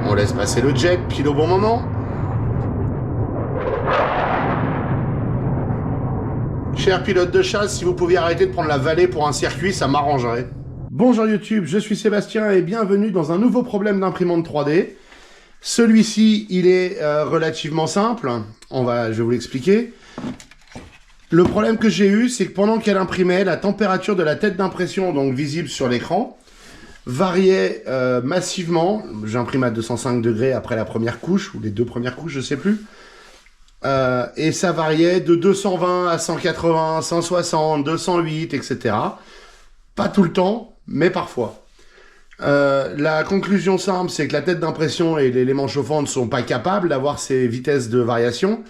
On laisse passer le jet pile au bon moment. Cher pilote de chasse, si vous pouviez arrêter de prendre la vallée pour un circuit, ça m'arrangerait. Bonjour YouTube, je suis Sébastien et bienvenue dans un nouveau problème d'imprimante 3D. Celui-ci, il est relativement simple. Je vais vous l'expliquer. Le problème que j'ai eu, c'est que pendant qu'elle imprimait, la température de la tête d'impression, donc visible sur l'écran, variait massivement. J'imprime à 205 degrés après la première couche, ou les deux premières couches, je sais plus. Et ça variait de 220 à 180, 160, 208, etc. Pas tout le temps, mais parfois. La conclusion simple, c'est que la tête d'impression et l'élément chauffant ne sont pas capables d'avoir ces vitesses de variation.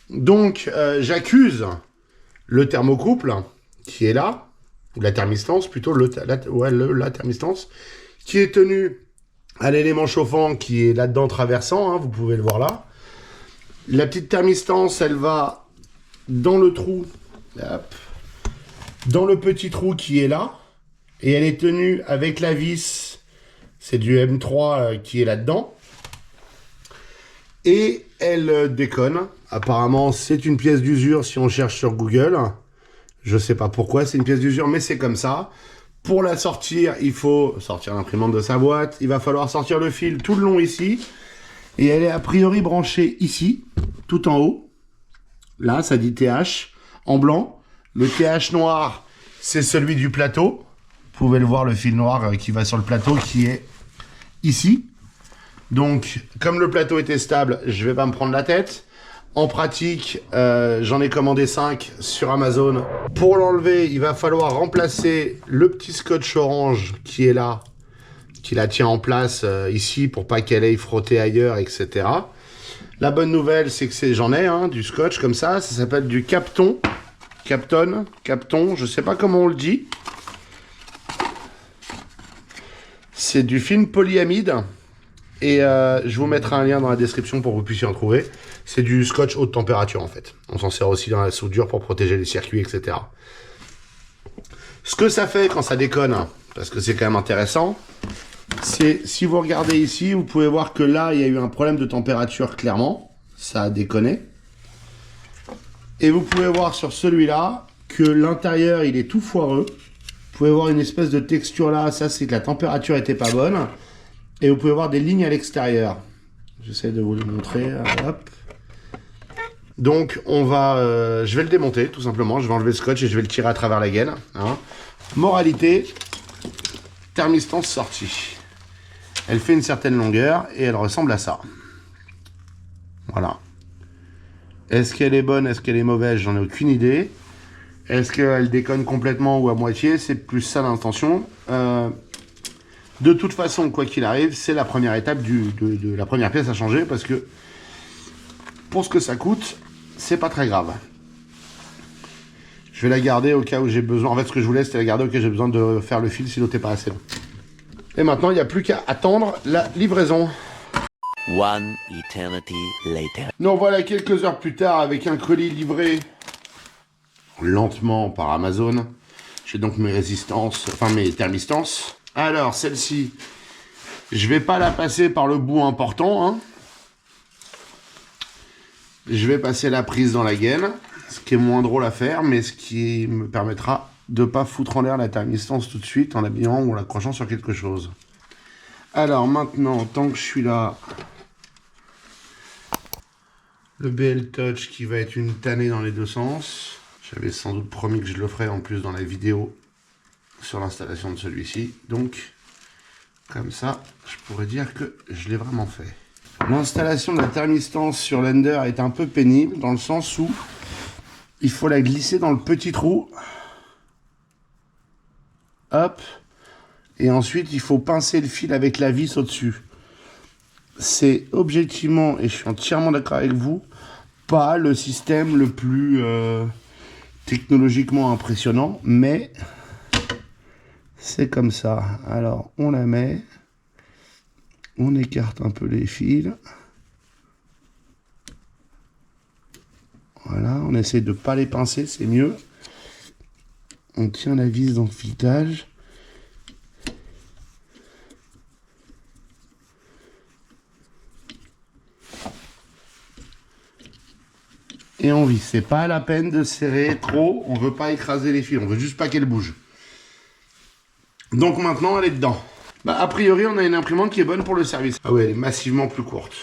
Donc, j'accuse le thermocouple, qui est là, ou la thermistance, plutôt, la thermistance, qui est tenu à l'élément chauffant qui est là-dedans traversant, hein, vous pouvez le voir là. La petite thermistance, elle va dans le trou, hop, dans le petit trou qui est là, et elle est tenue avec la vis, c'est du M3 qui est là-dedans, et elle déconne. Apparemment, c'est une pièce d'usure si on cherche sur Google. Je sais pas pourquoi c'est une pièce d'usure, mais c'est comme ça. Pour la sortir, il faut sortir l'imprimante de sa boîte. Il va falloir sortir le fil tout le long ici. Et elle est a priori branchée ici, tout en haut. Là, ça dit TH, en blanc. Le TH noir, c'est celui du plateau. Vous pouvez le voir, le fil noir qui va sur le plateau, qui est ici. Donc, comme le plateau était stable, je vais pas me prendre la tête. En pratique, j'en ai commandé 5 sur Amazon. Pour l'enlever, il va falloir remplacer le petit scotch orange qui est là, qui la tient en place ici pour pas qu'elle aille frotter ailleurs, etc. La bonne nouvelle, c'est que j'en ai du scotch comme ça. Ça s'appelle du Kapton, je sais pas comment on le dit. C'est du film polyamide. Et je vous mettrai un lien dans la description pour que vous puissiez en trouver. C'est du scotch haute température en fait. On s'en sert aussi dans la soudure pour protéger les circuits, etc. Ce que ça fait quand ça déconne, parce que c'est quand même intéressant, c'est si vous regardez ici, vous pouvez voir que là, il y a eu un problème de température clairement. Ça a déconné. Et vous pouvez voir sur celui-là que l'intérieur, il est tout foireux. Vous pouvez voir une espèce de texture là. Ça, c'est que la température était pas bonne. Et vous pouvez voir des lignes à l'extérieur. J'essaie de vous le montrer. Hop. Donc, je vais le démonter, tout simplement. Je vais enlever le scotch et je vais le tirer à travers la gaine. Hein. Moralité, thermistance sortie. Elle fait une certaine longueur et elle ressemble à ça. Voilà. Est-ce qu'elle est bonne, est-ce qu'elle est mauvaise? J'en ai aucune idée. Est-ce qu'elle déconne complètement ou à moitié? C'est plus ça l'intention. De toute façon, quoi qu'il arrive, c'est la première étape de la première pièce à changer parce que pour ce que ça coûte, c'est pas très grave. Je vais la garder au cas où j'ai besoin. En fait, ce que je voulais, c'était la garder au cas où j'ai besoin de faire le fil si l'autre n'est pas assez long. Et maintenant, il n'y a plus qu'à attendre la livraison. One eternity later. Nous voilà quelques heures plus tard avec un colis livré lentement par Amazon. J'ai donc mes thermistances. Alors, celle-ci, je vais pas la passer par le bout important. Hein. Je vais passer la prise dans la gaine, ce qui est moins drôle à faire, mais ce qui me permettra de pas foutre en l'air la thermistance tout de suite en l'habillant ou en l'accrochant sur quelque chose. Alors maintenant, tant que je suis là, le BL Touch qui va être une tannée dans les deux sens. J'avais sans doute promis que je le ferais en plus dans la vidéo sur l'installation de celui-ci, donc comme ça je pourrais dire que je l'ai vraiment fait. L'installation de la thermistance sur l'Ender est un peu pénible dans le sens où il faut la glisser dans le petit trou, hop, et ensuite il faut pincer le fil avec la vis au dessus. C'est objectivement, et je suis entièrement d'accord avec vous, pas le système le plus technologiquement impressionnant, mais c'est comme ça. Alors, on la met. On écarte un peu les fils. Voilà, on essaie de ne pas les pincer, c'est mieux. On tient la vis dans le filetage. Et on visse. C'est pas la peine de serrer trop. On veut pas écraser les fils. On veut juste pas qu'elle bouge. Donc maintenant, elle est dedans. Bah, a priori, on a une imprimante qui est bonne pour le service. Ah ouais, elle est massivement plus courte.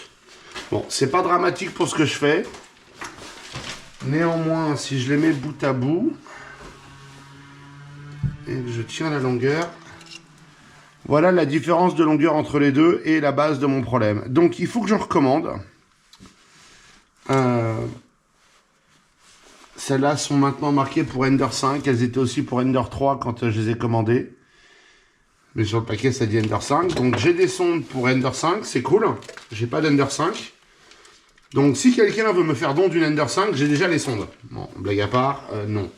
Bon, c'est pas dramatique pour ce que je fais. Néanmoins, si je les mets bout à bout et que je tiens la longueur, voilà la différence de longueur entre les deux et la base de mon problème. Donc, il faut que je recommande. Celles-là sont maintenant marquées pour Ender 5. Elles étaient aussi pour Ender 3 quand je les ai commandées. Mais sur le paquet, ça dit Ender 5. Donc, j'ai des sondes pour Ender 5. C'est cool. J'ai pas d'Ender 5. Donc, si quelqu'un veut me faire don d'une Ender 5, j'ai déjà les sondes. Bon, blague à part, non.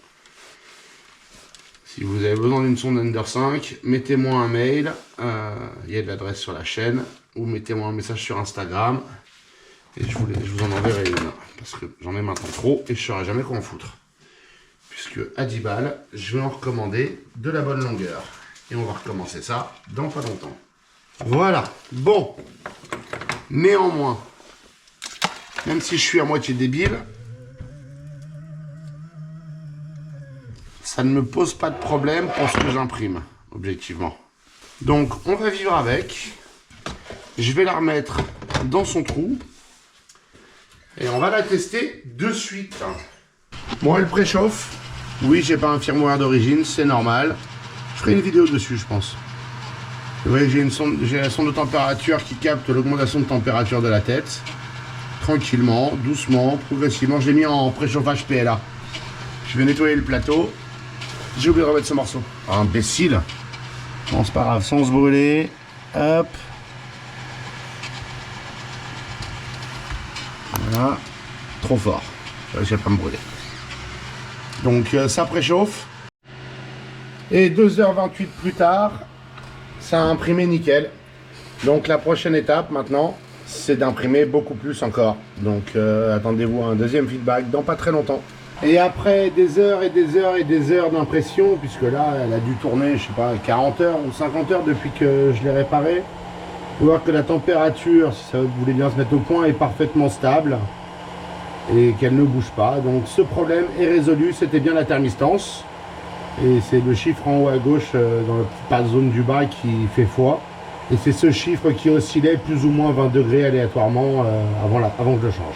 Si vous avez besoin d'une sonde Ender 5, mettez-moi un mail. Il y a de l'adresse sur la chaîne. Ou mettez-moi un message sur Instagram. Et je vous en enverrai une. Parce que j'en ai maintenant trop et je ne saurais jamais quoi en foutre. Puisque à 10 balles, je vais en recommander de la bonne longueur. Et on va recommencer ça dans pas longtemps. Voilà. Bon. Néanmoins, même si je suis à moitié débile, ça ne me pose pas de problème pour ce que j'imprime, objectivement. Donc, on va vivre avec. Je vais la remettre dans son trou. Et on va la tester de suite. Bon, elle préchauffe. Oui, j'ai pas un firmware d'origine, c'est normal. Je ferai une vidéo dessus, je pense. Vous voyez que j'ai la sonde de température qui capte l'augmentation de température de la tête. Tranquillement, doucement, progressivement. Je l'ai mis en préchauffage PLA. Je vais nettoyer le plateau. J'ai oublié de remettre ce morceau. Oh, imbécile. Bon, c'est pas grave, sans se brûler. Hop. Voilà. Trop fort. Je vais pas me brûler. Donc, ça préchauffe. Et 2h28 plus tard, ça a imprimé nickel. Donc, la prochaine étape maintenant, c'est d'imprimer beaucoup plus encore. Donc, attendez-vous à un deuxième feedback dans pas très longtemps. Et après des heures et des heures et des heures d'impression, puisque là, elle a dû tourner, je sais pas, 40 heures ou 50 heures depuis que je l'ai réparé. Vous voir que la température, si ça voulait bien se mettre au point, est parfaitement stable et qu'elle ne bouge pas. Donc ce problème est résolu, c'était bien la thermistance. Et c'est le chiffre en haut à gauche dans la petite zone du bas qui fait foi. Et c'est ce chiffre qui oscillait plus ou moins 20 degrés aléatoirement avant que je le change.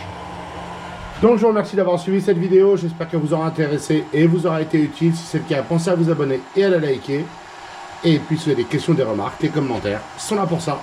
Donc je vous remercie d'avoir suivi cette vidéo, j'espère qu'elle vous aura intéressé et vous aura été utile. Si c'est le cas, pensez à vous abonner et à la liker. Et puis si vous avez des questions, des remarques, des commentaires, sont là pour ça.